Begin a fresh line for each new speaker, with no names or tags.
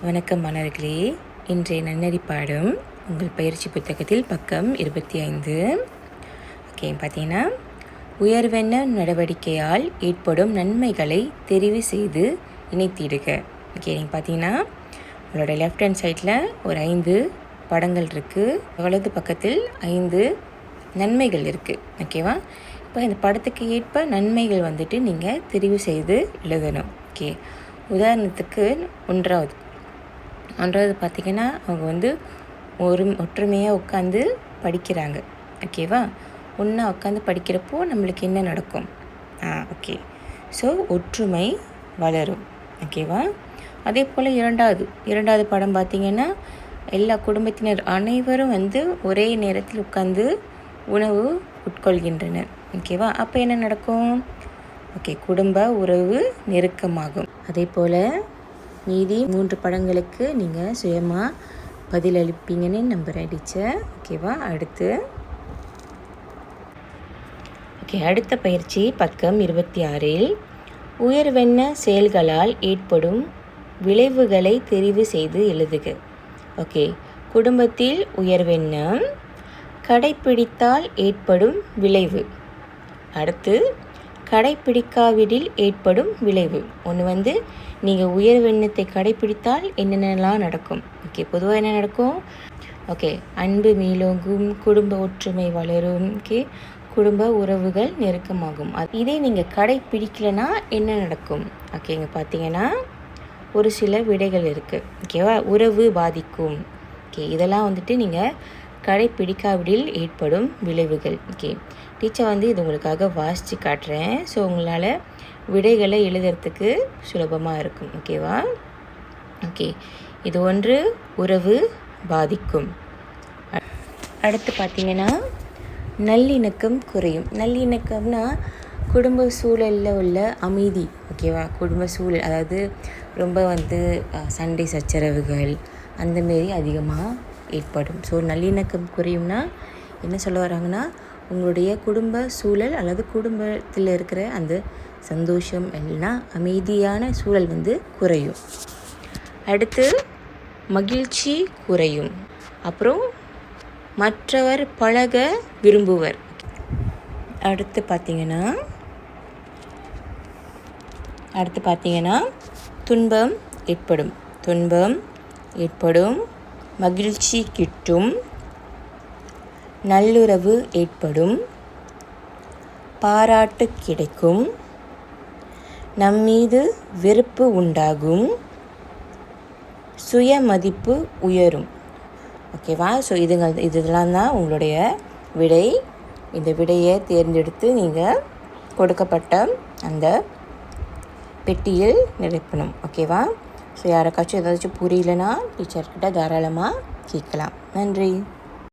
வணக்கம் மாணவர்களே. இன்றைய நன்னெறி பாடம் உங்கள் பயிற்சி புத்தகத்தில் பக்கம் 25. பார்த்தீங்கன்னா, உயர்வெண்ண நடவடிக்கையால் ஏற்படும் நன்மைகளை தெரிவு செய்து இணைத்திடுக. நீங்கள் பார்த்தீங்கன்னா, உங்களோட லெஃப்ட் ஹேண்ட் சைடில் ஒரு 5 படங்கள் இருக்குது. வலது பக்கத்தில் 5 நன்மைகள் இருக்குது. ஓகேவா? இப்போ இந்த படத்துக்கு ஏற்ப நன்மைகள் வந்துட்டு நீங்கள் தெரிவு செய்து எழுதணும். உதாரணத்துக்கு ஒன்றாவது பார்த்திங்கன்னா, அவங்க ஒற்றுமையாக உட்காந்து படிக்கிறாங்க. ஓகேவா? ஒன்றா உட்காந்து படிக்கிறப்போ நம்மளுக்கு என்ன நடக்கும்? ஸோ ஒற்றுமை வளரும். ஓகேவா? அதே போல் இரண்டாவது படம் பார்த்திங்கன்னா, எல்லா குடும்பத்தினர் அனைவரும் ஒரே நேரத்தில் உட்காந்து உணவு உட்கொள்கின்றனர். ஓகேவா? அப்போ என்ன நடக்கும்? குடும்ப உறவு நெருக்கமாகும். அதே போல் மீதி 3 படங்களுக்கு நீங்கள் சுயமாக பதிலளிப்பீங்கன்னு நம்புகிறேன் டீச்சர். ஓகேவா? அடுத்த பயிற்சி பக்கம் 26. உயர்வெண்ண செயல்களால் ஏற்படும் விளைவுகளை தெரிவு செய்து எழுதுக. குடும்பத்தில் உயர்வெண்ணம் கடைப்பிடித்தால் ஏற்படும் விளைவு. அடுத்து கடைப்பிடிக்காவிடில் ஏற்படும் விளைவு. ஒன்று நீங்கள் உயர்வெண்ணத்தை கடைப்பிடித்தால் என்னென்னலாம் நடக்கும்? பொதுவாக என்ன நடக்கும்? அன்பு மேலோங்கும், குடும்ப ஒற்றுமை வளரும், குடும்ப உறவுகள் நெருக்கமாகும். இதே நீங்கள் கடைப்பிடிக்கலைன்னா என்ன நடக்கும்? இங்கே பார்த்தீங்கன்னா ஒரு சில விடைகள் இருக்குது. ஓகேவா? உறவு பாதிக்கும். இதெல்லாம் நீங்கள் கடைப்பிடிக்காவிடில் ஏற்படும் விளைவுகள். டீச்சர் இது உங்களுக்காக வாசித்து காட்டுறேன். ஸோ உங்களால் விடைகளை எழுதுறதுக்கு சுலபமாக இருக்கும். ஓகேவா? இது ஒன்று உறவு பாதிக்கும். அடுத்து பார்த்திங்கன்னா, நல்லிணக்கம் குறையும். நல்லிணக்கம்னா குடும்ப சூழலில் உள்ள அமைதி. ஓகேவா? குடும்ப சூழல், அதாவது ரொம்ப சண்டை சச்சரவுகள் அந்தமாரி அதிகமாக ஏற்படும். ஸோ நல்லிணக்கம் குறையும்னா என்ன சொல்ல வராங்கன்னா, உங்களுடைய குடும்ப சூழல் அல்லது குடும்பத்தில் இருக்கிற அந்த சந்தோஷம் எல்லாம் அமைதியான சூழல் குறையும். அடுத்து மகிழ்ச்சி குறையும். அப்புறம் மற்றவர் பழக விரும்புவர். அடுத்து பார்த்தீங்கன்னா துன்பம் ஏற்படும், மகிழ்ச்சி கிட்டும், நல்லுறவு ஏற்படும், பாராட்டு கிடைக்கும், நம்மீது வெறுப்பு உண்டாகும், சுயமதிப்பு உயரும். ஓகேவா? ஸோ இதெல்லாம் தான் உங்களுடைய விடை. இந்த விடையை தேர்ந்தெடுத்து நீங்கள் கொடுக்கப்பட்ட அந்த பெட்டியில் நிரப்பணும். ஓகேவா? ஸோ யாருக்காச்சும் ஏதாச்சும் புரியலன்னா டீச்சர்கிட்ட தாராளமாக கேட்கலாம். நன்றி.